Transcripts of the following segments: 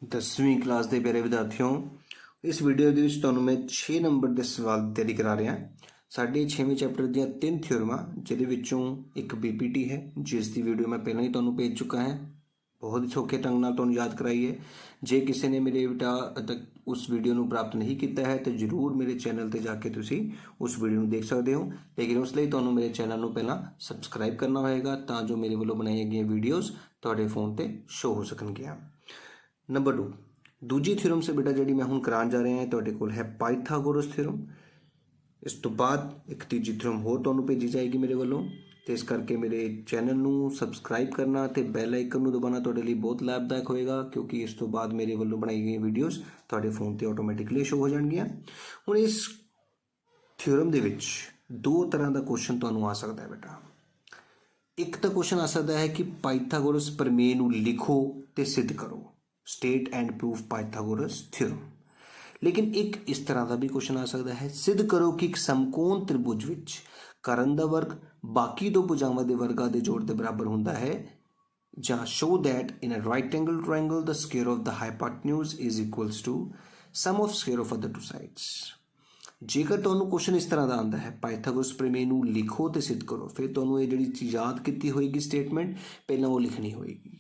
10वीं क्लास ਦੇ ਪਿਆਰੇ ਵਿਦਿਆਰਥੀਓ, ਇਸ ਵੀਡੀਓ ਦੇ ਵਿੱਚ ਤੁਹਾਨੂੰ ਮੈਂ 6 ਨੰਬਰ ਦੇ ਸਵਾਲ ਦੀ ਤਿਆਰੀ ਕਰਾ ਰਿਹਾ। ਸਾਡੇ 6ਵੇਂ ਚੈਪਟਰ ਦੀਆਂ 3 ਥਿਓਰਮਾਂ, ਜਿਹਦੇ ਵਿੱਚੋਂ ਇੱਕ BPT ਹੈ, ਜਿਸ ਦੀ ਵੀਡੀਓ ਮੈਂ ਪਹਿਲਾਂ ਹੀ ਤੁਹਾਨੂੰ ਭੇਜ ਚੁੱਕਾ ਹੈ। ਬਹੁਤ ਹੀ ਸੌਖੇ ਢੰਗ ਨਾਲ ਤੁਹਾਨੂੰ ਯਾਦ ਕਰਾਈ ਹੈ। ਜੇ ਕਿਸੇ ਨੇ ਮੇਰੇ ਬੇਟਾ ਤੱਕ ਉਸ ਵੀਡੀਓ ਨੂੰ ਪ੍ਰਾਪਤ ਨਹੀਂ ਕੀਤਾ ਹੈ ਤਾਂ ਜ਼ਰੂਰ ਮੇਰੇ ਚੈਨਲ 'ਤੇ ਜਾ ਕੇ ਤੁਸੀਂ ਉਸ ਵੀਡੀਓ ਨੂੰ ਦੇਖ ਸਕਦੇ ਹੋ। ਲੇਕਿਨ ਉਸ ਲਈ ਤੁਹਾਨੂੰ ਮੇਰੇ ਚੈਨਲ ਨੂੰ ਪਹਿਲਾਂ ਸਬਸਕ੍ਰਾਈਬ ਕਰਨਾ ਹੋਏਗਾ, ਤਾਂ ਜੋ ਮੇਰੇ ਵੱਲੋਂ ਬਣਾਈਆਂ ਗਈਆਂ ਵੀਡੀਓਜ਼ ਤੁਹਾਡੇ फ़ोन 'ਤੇ ਸ਼ੋ ਹੋ ਸਕਣਗੀਆਂ। नंबर 2, दूजी थ्योरम से बेटा जी मैं हूँ करान जा रहे हैं तुहाडे कोल है पाइथागोरस थ्योरम। इस तो बाद एक तीजी थ्योरम होर तुहानूं भेजी जाएगी मेरे वालों, तो इस करके मेरे चैनल नूं सबसक्राइब करना ते बैल आइकन नूं दबाना तुहाडे लई बहुत लाभदायक होएगा, क्योंकि इस तो बाद मेरे वालों बनाई गई वीडियोज़ तुहाडे फोन ते ऑटोमैटिकली शो हो जाणगीआं। हुण इस थ्योरम दे विच दो तरह का क्वेश्चन तुहानूं आ सकदा है बेटा। एक तो क्वेश्चन आ सकता है कि पाइथागोरस प्रमेय नूं लिखो ते सिद्ध करो, state and proof Pythagoras theorem. लेकिन एक इस तरह का भी क्वेश्चन आ सकता है, सिद्ध करो कि एक समकोण त्रिभुज विच कर्ण दा वर्ग बाकी दो भुजावां दे वर्गां दे जोड़ दे बराबर हुंदा है, जां show that in a right angle triangle the square of the hypotenuse is equals to sum of square of other two sides. जेकर तुहानूं क्वेश्चन इस तरह का आंदा है, पाइथागोरस प्रमेय नूं लिखो ते सिद्ध करो, फिर तुहानूं ये जिहड़ी याद कीती होएगी स्टेटमेंट पहलां वो लिखनी होएगी।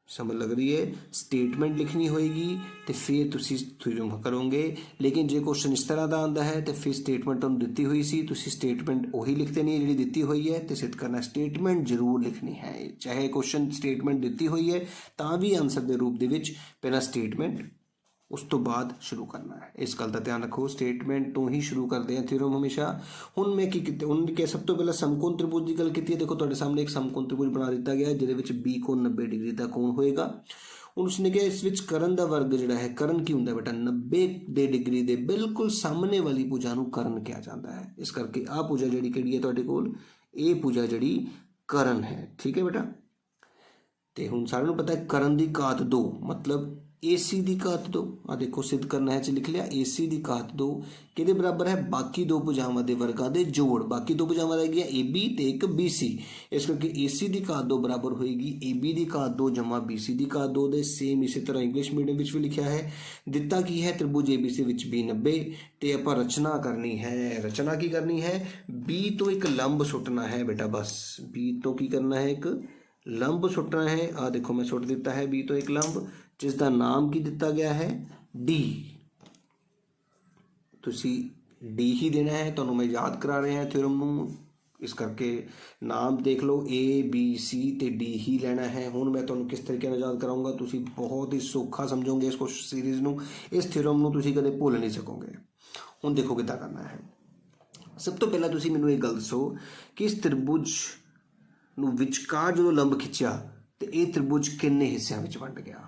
समझ लग रही है? स्टेटमेंट लिखनी होएगी तो फिर तुसी थ्योरम करोगे। लेकिन जे क्वेश्चन इस तरह का आंदा है तो फिर स्टेटमेंट तुहानूं दित्ती हुई सी, तुसी स्टेटमेंट वही लिख देनी है जिहड़ी दित्ती हुई है, तो सिद्ध करना स्टेटमेंट जरूर लिखनी है। चाहे क्वेश्चन स्टेटमेंट दित्ती हुई है तां भी आंसर के रूप दे विच पहला स्टेटमेंट उस तो बाद शुरू करना है। इस गल का ध्यान रखो, स्टेटमेंट तो ही शुरू करते हैं थ्योरम हमेशा। हुण मैं की कीते, हुण कि सब तो पहला समकोण त्रिभुज की गल की। देखो तुहाडे सामने एक समकोण त्रिभुज बना दिता गया, जिहदे विच बी कोण 90 डिग्री का कोण होएगा। हुण उसने कहा इस विच कर्ण दा वर्ग जिहड़ा है, कर्ण की हुंदा बेटा 90 डिग्री के बिल्कुल सामने वाली भुजा नूं कर्ण कहा जाता है। इस करके आ भुजा जिहड़ी किहड़ी है तुहाडे कोल, ये भुजा जिहड़ी कर्ण है। ठीक है बेटा, तो हुण सारिआं नूं पता है कर्ण की घात 2 मतलब AC की घात 2। आ देखो सिद्ध करना है, लिख लिया AC की घात 2 किहदे बराबर है, बाकी दो भुजावां दे वर्गां दे जोड़। बाकी दो भुजावां रह गई AB ते एक BC, इस करके AC की घात 2 बराबर होएगी AB की घात 2 जमा BC की घात 2 दे। सेम इसी तरह इंग्लिश मीडियम विच भी लिखा है। दिता की है त्रिभुज ABC विच B 90, ते आपां रचना करनी है। रचना की करनी है, B तो एक लंब सुटना है बेटा, बस B तो की करना है, एक लंब सुटना है। आ देखो मैं सुट दिता है B तो एक लंब, जिसका नाम की दिता गया है D। तुसी D ही देना है, तुहानूं मैं याद करा रहे हैं थ्योरम नूं, इस करके नाम देख लो A B C ते D ही लेना है। हुण मैं तुहानूं किस तरीके नाल याद कराऊंगा, तुसी बहुत ही सौखा समझोगे इस सीरीज़ नूं, इस थ्योरम नूं तुसी कदे भुल नहीं सकोगे। हुण देखो किद्दां करना है। सब तो पहला तुसी मैनूं एक गल दसो कि इस त्रिभुज नूं विचकार जदों लंब खिंचिया तो ये त्रिभुज किन्ने हिस्सिਆਂ ਵਿੱਚ ਵੰਡ ਗਿਆ।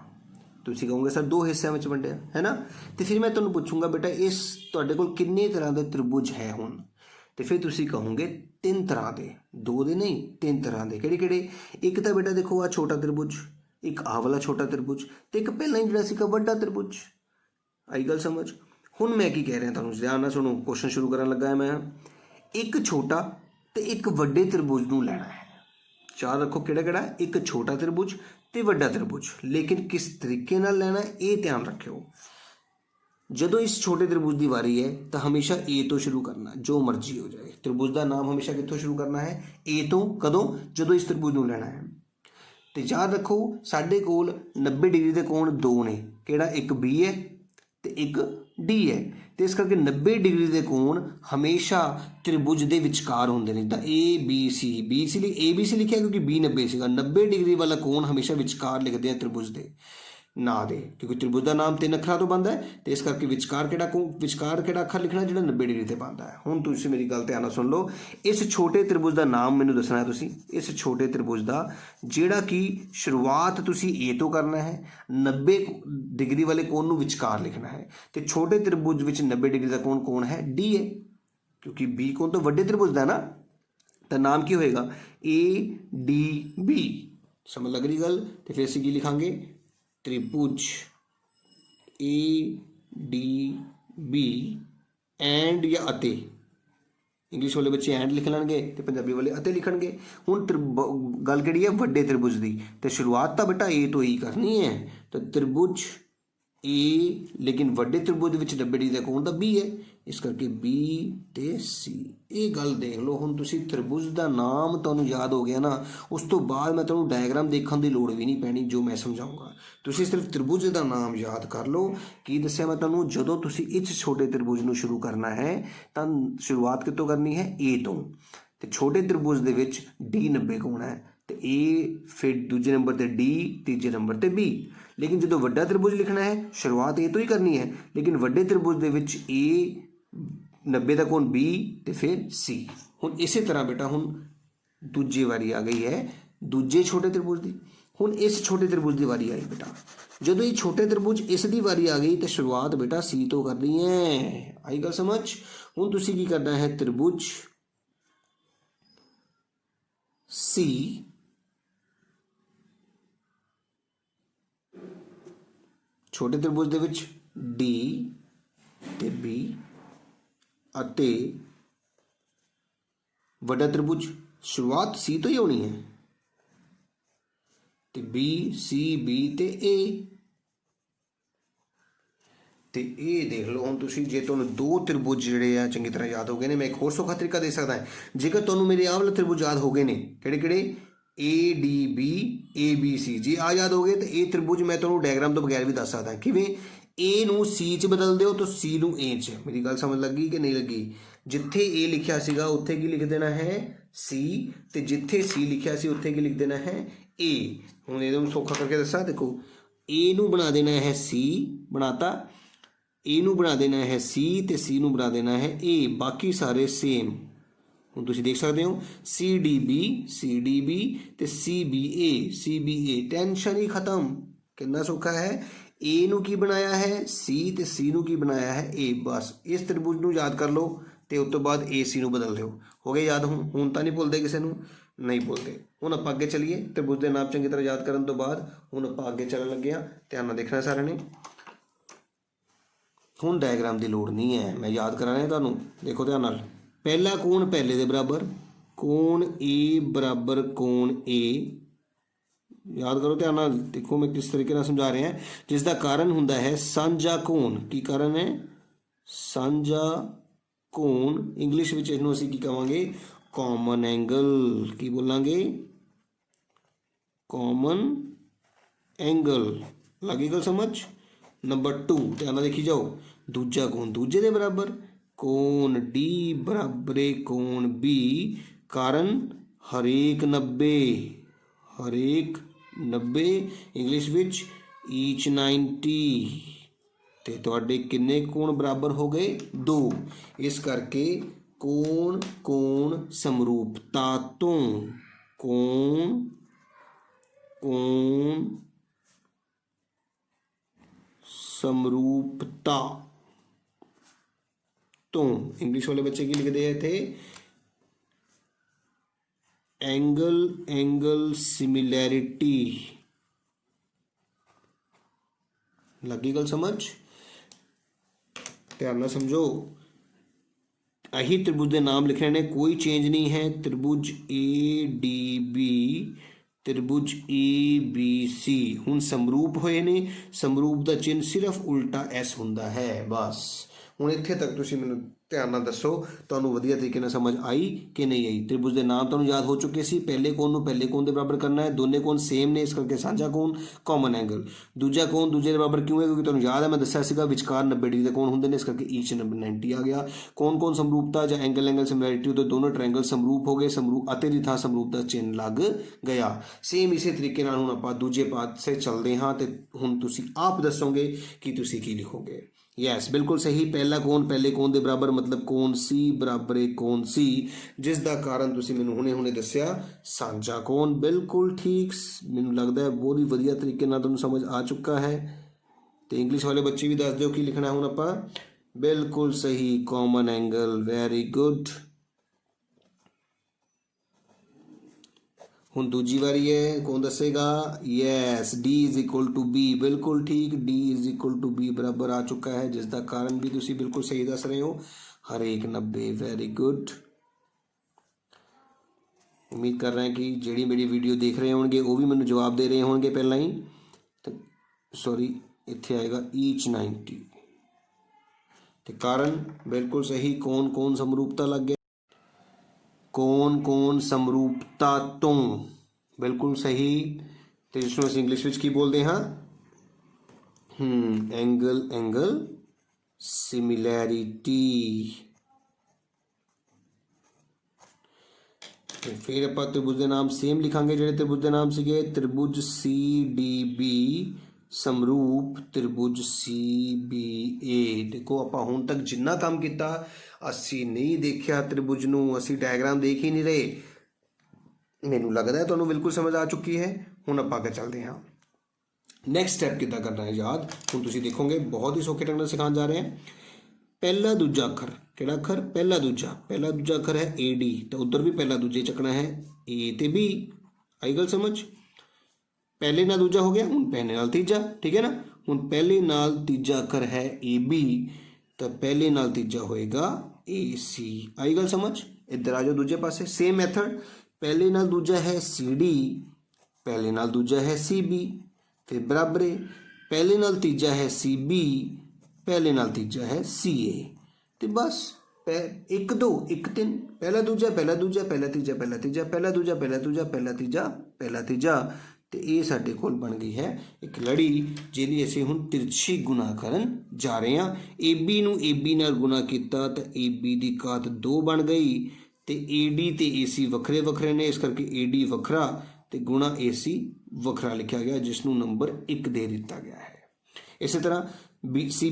तुसी कहोगे सर 2 हिस्सों में वंडिया है ना, तो फिर मैं तुहानूं पूछूंगा बेटा इस तुहाडे कोल किन्ने तरह के त्रिभुज है हुण, तो फिर तुसी कहोगे 3 तरह के, 2 दे नहीं 3 तरह के। किहड़े किहड़े? एक तो बेटा देखो आ छोटा त्रिभुज, एक आ वाला छोटा त्रिभुज, तो एक पहला ही जिहड़ा सीगा वड्डा त्रिभुज। आई गल समझ? हुण मैं की कह रहा तुहानूं ध्यान नाल सुणो, क्वेश्चन शुरू करन लगा मैं। एक छोटा तो एक वड्डे त्रिभुज नूं लैणा है। याद रखो किहड़ा किहड़ा, एक छोटा त्रिभुज ते वड्डा त्रिभुज, लेकिन किस तरीके नाल लेना है ये ध्यान रखियो। जदों इस छोटे त्रिभुज की वारी है तो हमेशा A तो शुरू करना, जो मर्जी हो जाए। त्रिभुज का नाम हमेशा कित्थों शुरू करना है, A तो। कदों? जदों इस त्रिभुज नूं लेना है। तो याद रखो साडे कोल 90 डिग्री के कोण 2 ने, किहड़ा एक B है तो एक D है, तो इस करके 90 डिग्री के कोण हमेशा त्रिभुज के विचकार होंगे ने। तो ABC लिए ABC लिखा क्योंकि B 90 सीगा, 90 डिग्री वाला कोण हमेशा विचकार लिखते हैं त्रिभुज के ना दे, क्योंकि त्रिभुज का नाम 3 अखरां तो बनता है, तो इस करके विचकार किहड़ा अखर लिखना जिहड़ा 90 डिग्री से बनता है। हुण तुसीं मेरी गल ध्यान नाल सुन लो, इस छोटे त्रिभुज का नाम मैनूं दसना है तुसीं। इस छोटे त्रिभुज का जिहड़ा कि शुरुआत तुसीं A तो करना है, 90 डिग्री वाले कोण नूं विचकार लिखना है, तो छोटे त्रिभुज विच 90 डिग्री का कोण कौन है, D है, क्योंकि B कोण तो वड्डे त्रिभुज का ना, तो नाम की होएगा ADB। समझ लग रही गल? तो फिर असीं की लिखांगे, त्रिभुज ADB एंड या अते। इंग्लिश वाले बच्चे एंड लिख लेंगे तो पंजाबी वाले अते लिखणगे। हुण गल किहड़ी है, वड्डे त्रिभुज की, तो शुरुआत तो बेटा A तो ही करनी है, तो त्रिभुज ए, लेकिन वड्डे त्रिभुज विच 90 डिग्री का कोण ਤਾਂ बी है, इस करके बी ते सी। ये गल देख लो हुण तुसीं त्रिभुज का नाम तुहानूं याद हो गया ना, उस तो बाद मैं तुहानूं डायग्राम देखण दी लोड़ भी नहीं पैनी, जो मैं समझाऊंगा तुसीं सिर्फ त्रिभुज का नाम याद कर लो। की दस्सिया मैं तुहानूं, जदों तुसीं इस छोटे त्रिभुज नूं शुरू करना है तां शुरुआत कित्थों करनी है, ए तो। ते छोटे त्रिभुज दे विच डी 90 कोण है, तो ए फिर दूजे नंबर ते डी, तीजे नंबर ते बी। लेकिन जो वड्डा त्रिभुज लिखना है शुरुआत ए तो ही करनी है, लेकिन वड्डे त्रिभुज दे विच ए 90 का कोण बी ते फिर सी। हुण इसे तरह बेटा हुण दूजी वारी आ गई है दूजे छोटे त्रिभुज की। हुण इस छोटे त्रिभुज की वारी आई बेटा, जो ये छोटे त्रिभुज इस दी वारी आ गई तो शुरुआत बेटा सी तो करनी है। आई गल समझ। हुण तुसीं की करना है, त्रिभुज सी छोटे त्रिभुज दे विच डी ते बी अते वड्डा त्रिभुज शुरुआत सी तो ही होनी है, ते बी सी बी ते ए। तो ये देख लो हुण तुसीं, जे तुहानूं दो त्रिभुज जिहड़े आ चंगी तरह याद हो गए ने, मैं एक होर सौखा तरीका दे सकदा है। जेकर तुहानूं मेरे आह वाले त्रिभुज याद हो गए ने, किहड़े A D B A B C, जे आ याद हो गए तो ये त्रिभुज मैं तुहानूं डायग्राम तो बगैर भी दस सकदा किवें। ए नूं सी च बदल दिओ तो सी नूं ए च। मेरी गल समझ लगी कि नहीं लगी। जिथे ए लिखिया सीगा उत्थे की लिख देना है सी, ते जिथे सी लिखिया सी उत्थे की लिख देना है ए। हुण इहनूं सौखा करके दस्सां, देखो ए नूं बना देना है सी, बनाता। ए नूं बना देना है सी ते सी नूं बना देना है ए, बाकी सारे सेम। हुण तुसीं देख सकते हो सी डी बी ते सी बी ए, टेंशन ही खत्म। कितना सौखा है। ए नूं की बनाया है सी ते सी नूं की बनाया है ए। बस इस त्रिभुज नूं याद कर लो ते उस तो बाद ए सी नूं बदल दो, हो गए याद। हुण तां नहीं भुलदे, किसी नूं नहीं भुलदे। हुण आपां अगे चलीए, त्रिभुज दे नाम चंगी तरह याद करन तो बाद हुण आपां अगे चलण लगे हां। ध्यान नाल देखना साਰਿਆਂ ने। हुण डायग्राम की लोड़ नहीं है, मैं याद करा रहा तुहानूं। देखो ध्यान नाल, पहला कोण पहले दे बराबर, कोण ए बराबर कोण ए। याद करो ध्यान नाल, देखो मैं किस तरीके नाल समझा रहा, जिसका कारण हुंदा है सांझा कोण। की कारण है, सांझा कोण। इंग्लिश विच इहनूं असीं की कहांगे, कॉमन एंगल। की बोलांगे, कॉमन एंगल। लगी गल समझ। नंबर 2 ध्यान नाल देखी जाओ, दूजा कोण दूजे दे बराबर, कोण डी बराबर कोण बी, कारण हरेक 90, हरेक 90। English which each 90। ते तुहाडे किन्ने कोण बराबर हो गए, 2। इस करके कोण कोण समरूपता तो, कोण कोण समरूपता तो, इंग्लिश वाले बच्चे की लिखते हैं थे, एंगल एंगल सिमिलैरिटी। लगी गल समझ। ध्यान नाल समझो, यही त्रिभुज के नाम लिखने ने, कोई चेंज नहीं है। त्रिभुज ए डी बी, त्रिभुज ए बी सी हुण समरूप होए ने। समरूप का चिन्ह सिर्फ उल्टा एस हुंदा है, बस। हुण इत्थे तक तुसीं मैनूं ध्यान नाल दसो, तुहानूं वधिया तरीके नाल समझ आई कि नहीं आई। त्रिभुज के नाम तुहानूं याद हो चुके सी। पहले कोण नूं पहले कोण के बराबर करना है, दोनों कोण सेम ने, इस करके साझा कोण, कॉमन एंगल। दूजा कोण दूजे के बराबर क्यों है, क्योंकि तुहानूं याद है मैं दस्सिया सीगा विचकार 90 डिग्री के कोण हुंदे ने, इस करके ईच 90 आ गया। कौन कौन समरूपता ਜਾਂ एंगल एंगल सिमिलैरिटी, तो दोनों ट्रायंगल समरूप हो गए। समरूप अते ਦੀ ਥਾਂ समरूप का चिन्ह लग गया। सेम इसे तरीके नाल हुण आपां दूजे पासे चलते हाँ, तो हुण तुसीं आप दसोगे कि तुसीं की लिखोगे। यस बिल्कुल सही। पहला कोण पहले कोण के बराबर, मतलब कोण सी बराबर कोण सी, जिसका कारण तुसीं मैनूं हुणे हुणे दस्सिया सांझा कोण। बिल्कुल ठीक, मैनूं लगदा है बहुत ही वधिया तरीके नाल तुहानूं समझ आ चुका है। तो इंग्लिश वाले बच्चे भी दस दो की लिखना हुण आपां। बिल्कुल सही, कॉमन एंगल। Very good. हुण दूजी वारी है, कौन दसेगा। Yes, D is equal to B. बिल्कुल ठीक, D is equal to B बराबर आ चुका है, जिसका कारण भी तुसीं बिल्कुल सही दस रहे हो, हरेक 90। Very good. उम्मीद कर रहे हैं कि जिहड़ी मेरी वीडियो देख रहे होंगे वो भी मैनूं जवाब दे रहे होंगे पहला ही। तो सॉरी इत्थे आएगा ईच 90 ते कारण बिल्कुल सही। कौन कौन समरूपता लग गया, कौन कौन समरूपता तो बिल्कुल सही। तो जिसमें असीं इंग्लिश विच की बोलते हाँ, एंगल एंगल सिमिलैरिटी। फिर आप त्रिभुज के नाम सेम लिखांगे जिहड़े त्रिभुज के नाम सीगे, त्रिभुज सी डी बी समरूप त्रिभुज सी बी ए। देखो आप हुण तक जिन्ना काम किया असी नहीं देखिया त्रिभुज नूं, असी डायग्राम देख ही नहीं रहे। मैनूं लगदा है तुहानूं बिल्कुल समझ आ चुकी है। हुण आपां अगे चलते हैं। नैक्सट स्टैप किद्दां करना है याद, हुण तुसीं देखोगे बहुत ही सौखे ढंग नाल सिखाउण जा रहे हैं। पहला दूजा अखर, किहड़ा अखर, पहला दूजा अखर है ए डी, तो उधर भी पहला दूजे चकना है ए ते बी। आई गल समझ, पहले नाल दूजा हो गया, हुण पहले नाल तीजा, ठीक है ना। हुण पहले नाल तीजा अखर है ए बी, तो पहले नाल तीजा होएगा ए सी। आई गल समझ। इधर आ जाओ दूजे पासे, सेम मैथड, पहले नाल दूजा है सी डी, पहले नाल दूजा है सी बी, फिर बराबरे पहले नाल तीजा है सी बी, पहले नाल तीजा है सी ए। तो बस 1 2 1 3, पहला दूजा पहला दूजा पहला तीजा पहला तीजा पहला दूजा पहला दूजा पहला तीजा पहला तीजा। तो ये साडे कोल बन गई है एक लड़ी जिहदी असीं हुण तिरछी गुना करन जा रहे हैं। ए बी नूं ए बी नाल गुना किया तो ए बी की घात 2 बन गई। तो ए डी तो ए सी वखरे वखरे ने, इस करके ए डी वखरा तो गुणा ए सी वखरा लिखा गया, जिसनों नंबर 1 दे दिता गया है। इस तरह बी सी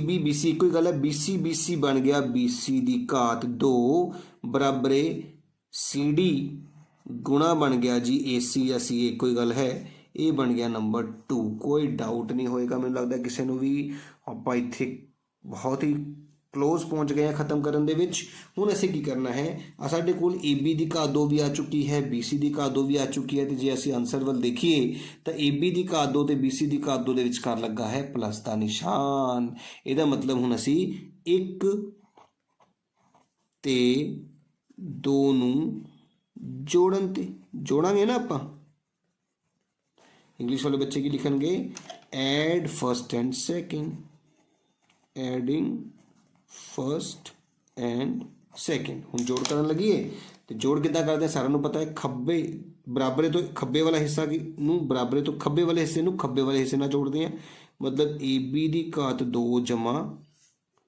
एक ही गल है, बी सी बन गया बी सी की घात 2 बराबरे सी डी गुणा बन गया जी ए सी या सी एक ही गल है, ये बन गया नंबर 2। कोई डाउट नहीं होएगा, मैनूं लगदा किसी नूं भी। आपां इत्थे बहुत ही क्लोज पहुँच गए हैं खत्म करन दे विच। हुण असीं की करना है, साडे कोल ए बी की घात 2 भी आ चुकी है, बी सी की घात 2 भी आ चुकी है। तो जे असीं आंसर वल देखिए तो ए बी की घात 2 तो बी सी की घात 2 दे विचकार लगा है प्लस का निशान। इहदा मतलब हुण असीं 1 ते 2 नूं जोड़न ते जोड़ांगे ना आपां। इंग्लिश वाले बच्चे की लिखणगे add first and second, adding first and second. हुण जोड़ करन लगिए तो जोड़ किद्दां करदे हैं सारिआं नूं पता है, खब्बे बराबरे तो खब्बे वाला हिस्सा नूं बराबरे तो खब्बे वाले हिस्से नूं खब्बे वाले हिस्से नाल जोड़दे हैं। मतलब ए बी की घात 2 जमा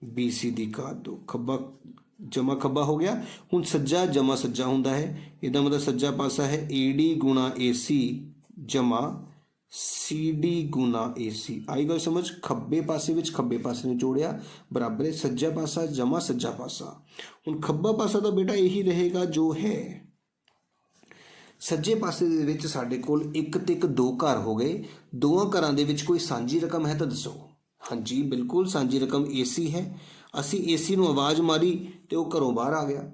बी सी की घात 2, खब्बा जमा खब्बा हो गया। हुण सज्जा जमा सज्जा हुंदा है, इहदा मतलब सज्जा पासा है ए डी गुणा ए सी जमा सी डी गुना ए सी। आई गल समझ, खब्बे पासे विच खब्बे पासे ने जोड़िया बराबर है सज्जा पासा जमा सज्जा पासा। हुण खब्बा पासा तो बेटा यही रहेगा जो है। सज्जे पासे दे विच साडे कोल 1 ते 1 2 घर हो गए, दोवां घरां दे विच कोई सांझी रकम है तो दसो। हाँ जी बिल्कुल सांझी रकम ए सी है। असी ए सी नूं आवाज़ मारी तो वह घरों बाहर आ गया।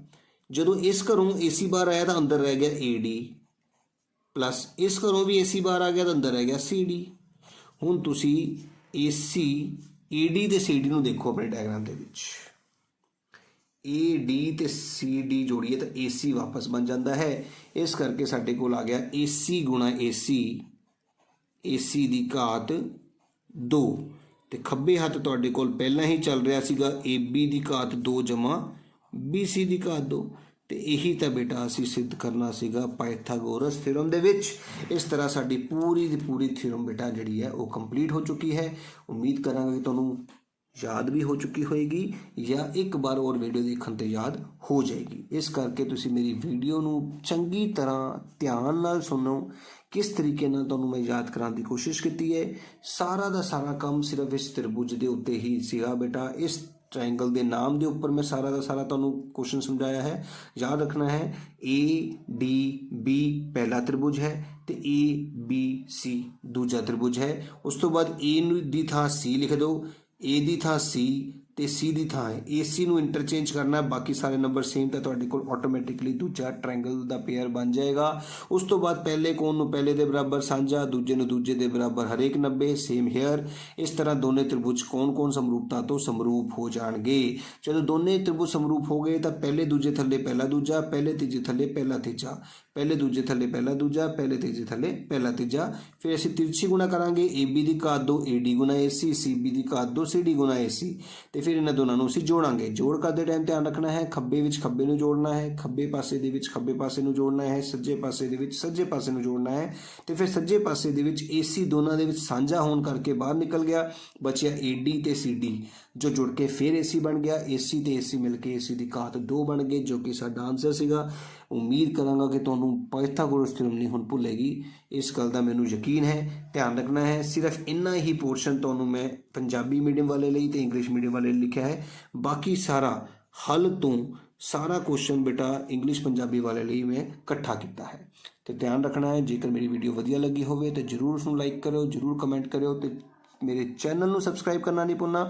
जदों इस घरों ए सी बाहर आया तो अंदर रह गया ए डी, प्लस इस घरों भी ए सी बाहर आ गया तो अंदर रह गया सी डी। हुण तुसी ए सी ए डी ते सी डी नूं देखो अपने diagram they which, A D ते सी डी जोड़िए तो ए सी वापस बन जाता है। इस करके साडे कोल आ गया ए सी गुणा ए सी की घात 2। तो खब्बे हत्थ तुहाडे कोल पहला ही चल रहा सीगा ए बी की घात 2 जमा बी सी की घात 2। तो यही तो बेटा असी सिद्ध करना सीगा पाइथागोरस थ्योरम दे विच। इस तरह साडी पूरी दी पूरी थ्योरम बेटा जिहड़ी है वो कंप्लीट हो चुकी है। उम्मीद करांगा कि तुहानूं याद भी हो चुकी होएगी या एक बार और वीडियो देखण ते याद हो जाएगी। इस करके तुसीं मेरी वीडियो नूं चंगी तरह ध्यान नाल सुनो, किस तरीके नाल तुहानूं मैं याद कराउण दी कोशिश कीती है। सारा दा सारा काम सिर्फ इस त्रिभुज दे उत्ते ही सीगा बेटा। इस ट्रायंगल के नाम के उपर मैं सारा का सारा तुहानूं क्वेश्चन समझाया है। याद रखना है ए डी बी पहला त्रिभुज है तो ए बी सी दूजा त्रिभुज है। उस तो बाद ए दी थां सी लिख दो, ए दी थां सी तो सी दी थां है ए सी नूं इंटरचेंज करना, बाकी सारे नंबर सेम तो तुहाडे कोल ऑटोमैटिकली दूजा ट्रायंगल का पेयर बन जाएगा। उस तो बाद पहले कोण नूं पहले दे बराबर साझा, दूजे नूं दूजे दे बराबर हरेक 90 सेम हेयर। इस तरह दोनों त्रिभुज कौन कौन समरूपता तो समरूप हो जाएंगे। जब दोनों त्रिभुज समरूप हो गए तो पहले दूजे थले पहला दूजा, पहले तीजे थले पहला तीजा, पहले दूजे थले पहला दूजा, पहले तीजे थले पहला तीजा। फिर असीं तिरछी गुणा करांगे, ए बी की घात 2 ए डी गुणा ए सी, सी बी की घात 2 सी डी गुणा ए सी। तो फिर इन्हां दोनों नूं असीं जोड़ांगे। जोड़ करदे टाइम ध्यान रखना है, खब्बे विच खब्बे नूं जोड़ना है, खब्बे पासे दे विच खब्बे पासे नूं जोड़ना है, सज्जे पासे दे विच सज्जे पासे नूं जोड़ना है। तो फिर सज्जे पासे दे विच ए सी दोनों दे विच साझा होण करके बाहर निकल गया, बचिया ए डी ते सी डी जो जुड़ के फिर ए सी बन गया। ए सी ते ए सी मिल के ए सी की घात 2 बन गए, जो कि साडा आंसर सीगा। उम्मीद करांगा कि तुहानूं पाइथागोरस थ्योरम नहीं हुण भुलेगी, इस गल का मैनूं यकीन है। ध्यान रखना है, सिर्फ इन्ना ही पोर्शन तुहानूं मैं पंजाबी मीडियम वाले लिए ते इंग्लिश मीडियम वाले लिए लिखा है। बाकी सारा हल तो सारा क्वेश्चन बेटा इंग्लिश पंजाबी वाले लिए मैं इकट्ठा किया है। तो ध्यान रखना है, जेकर मेरी वीडियो वधिया लगी होवे तो जरूर उसनूं लाइक करो, जरूर कमेंट करो, तो मेरे चैनल नूं सबसक्राइब करना नहीं भुलना,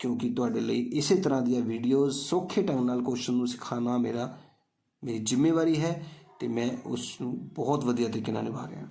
क्योंकि तुहाडे लई इसे तरह दी वीडियोज़ सौखे ढंग नाल क्वेश्चन नूं सिखाना मेरी जिम्मेवारी है, तो मैं उसनूं बहुत वधिया तरीके नाल निभा रहा।